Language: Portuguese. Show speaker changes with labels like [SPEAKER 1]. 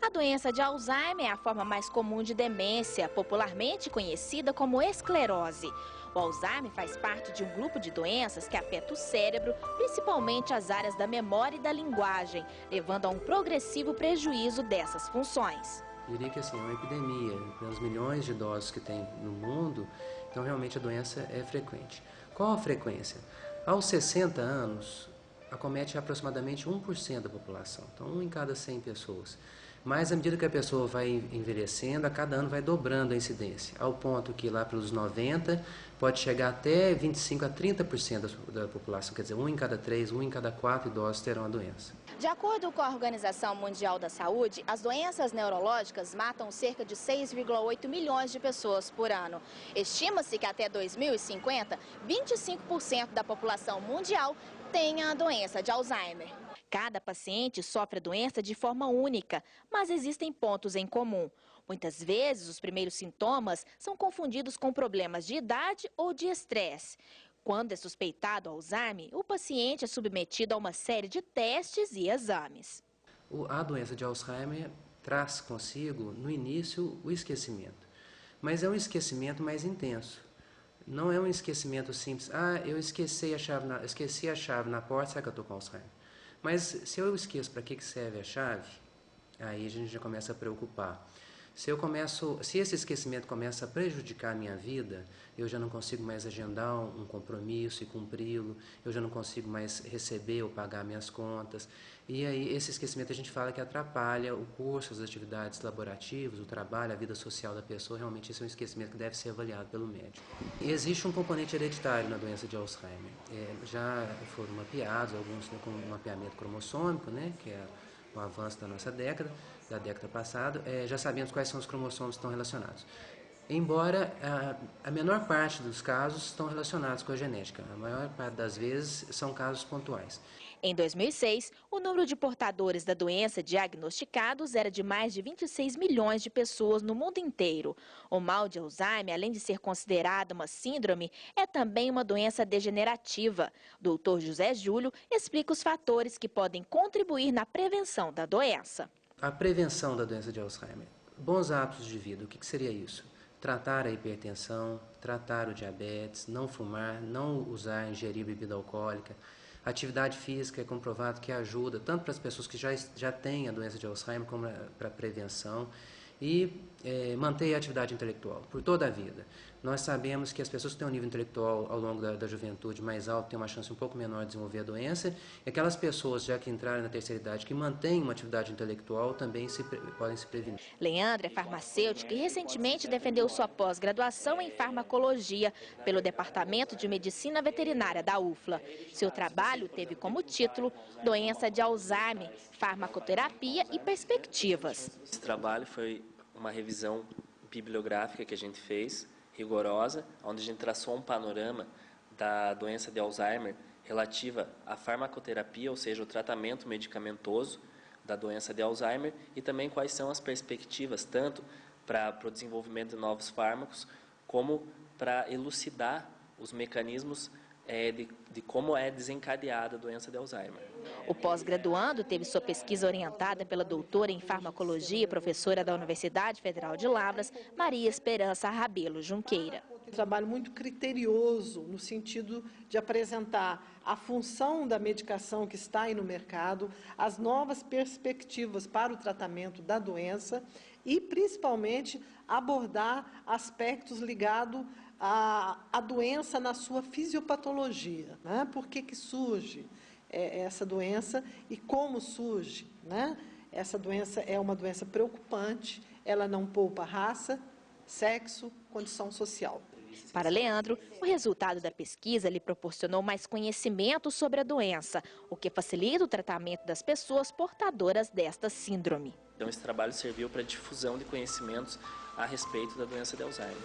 [SPEAKER 1] A doença de Alzheimer é a forma mais comum de demência, popularmente conhecida como esclerose. O Alzheimer faz parte de um grupo de doenças que afeta o cérebro, principalmente as áreas da memória e da linguagem, levando a um progressivo prejuízo dessas funções.
[SPEAKER 2] Eu diria que assim, é uma epidemia, pelos milhões de idosos que tem no mundo, então realmente a doença é frequente. Qual a frequência? Aos 60 anos, acomete aproximadamente 1% da população, então 1 em cada 100 pessoas. Mas à medida que a pessoa vai envelhecendo, a cada ano vai dobrando a incidência, ao ponto que lá pelos 90 pode chegar até 25 a 30% da população, quer dizer, 1 em cada 3, 1 em cada 4 idosos terão a doença.
[SPEAKER 1] De acordo com a Organização Mundial da Saúde, as doenças neurológicas matam cerca de 6,8 milhões de pessoas por ano. Estima-se que até 2050, 25% da população mundial tenha a doença de Alzheimer. Cada paciente sofre a doença de forma única, mas existem pontos em comum. Muitas vezes, os primeiros sintomas são confundidos com problemas de idade ou de estresse. Quando é suspeitado Alzheimer, o paciente é submetido a uma série de testes e exames.
[SPEAKER 2] A doença de Alzheimer traz consigo, no início, o esquecimento. Mas é um esquecimento mais intenso. Não é um esquecimento simples. Eu esqueci a chave na porta, será que eu estou com Alzheimer? Mas se eu esqueço para que serve a chave, aí a gente já começa a preocupar. Se esse esquecimento começa a prejudicar a minha vida, eu já não consigo mais agendar um compromisso e cumpri-lo, eu já não consigo mais receber ou pagar minhas contas. E aí esse esquecimento a gente fala que atrapalha o curso, as atividades laborativas, o trabalho, a vida social da pessoa. Realmente esse é um esquecimento que deve ser avaliado pelo médico. E existe um componente hereditário na doença de Alzheimer. Já foram mapeados, alguns com um mapeamento cromossômico, né, que é o avanço da nossa década, da década passada, já sabemos quais são os cromossomos que estão relacionados. Embora a menor parte dos casos estão relacionados com a genética, a maior parte das vezes são casos pontuais.
[SPEAKER 1] Em 2006, o número de portadores da doença diagnosticados era de mais de 26 milhões de pessoas no mundo inteiro. O mal de Alzheimer, além de ser considerado uma síndrome, é também uma doença degenerativa. Dr. José Júlio explica os fatores que podem contribuir na prevenção da doença.
[SPEAKER 2] A prevenção da doença de Alzheimer. Bons hábitos de vida, o que seria isso? Tratar a hipertensão, tratar o diabetes, não fumar, não usar, ingerir bebida alcoólica. Atividade física é comprovado que ajuda tanto para as pessoas que já têm a doença de Alzheimer como para a prevenção. E manter a atividade intelectual por toda a vida. Nós sabemos que as pessoas que têm um nível intelectual ao longo da juventude mais alto têm uma chance um pouco menor de desenvolver a doença, e aquelas pessoas já que entraram na terceira idade que mantêm uma atividade intelectual também podem se prevenir.
[SPEAKER 1] Leandra é farmacêutica e recentemente defendeu sua pós-graduação em farmacologia pelo Departamento de Medicina Veterinária da UFLA. Seu trabalho teve como título Doença de Alzheimer, Farmacoterapia e Perspectivas.
[SPEAKER 3] Esse trabalho foi uma revisão bibliográfica que a gente fez, rigorosa, onde a gente traçou um panorama da doença de Alzheimer relativa à farmacoterapia, ou seja, o tratamento medicamentoso da doença de Alzheimer, e também quais são as perspectivas, tanto para o desenvolvimento de novos fármacos, como para elucidar os mecanismos de como é desencadeada a doença de Alzheimer.
[SPEAKER 1] O pós-graduando teve sua pesquisa orientada pela doutora em farmacologia e professora da Universidade Federal de Lavras, Maria Esperança Rabelo Junqueira.
[SPEAKER 4] Um trabalho muito criterioso no sentido de apresentar a função da medicação que está aí no mercado, as novas perspectivas para o tratamento da doença e, principalmente, abordar aspectos ligados à doença na sua fisiopatologia, né? Por que surge essa doença e como surge, né? Essa doença é uma doença preocupante, ela não poupa raça, sexo, condição social.
[SPEAKER 1] Para Leandro, o resultado da pesquisa lhe proporcionou mais conhecimento sobre a doença, o que facilita o tratamento das pessoas portadoras desta síndrome.
[SPEAKER 3] Então esse trabalho serviu para a difusão de conhecimentos a respeito da doença de Alzheimer.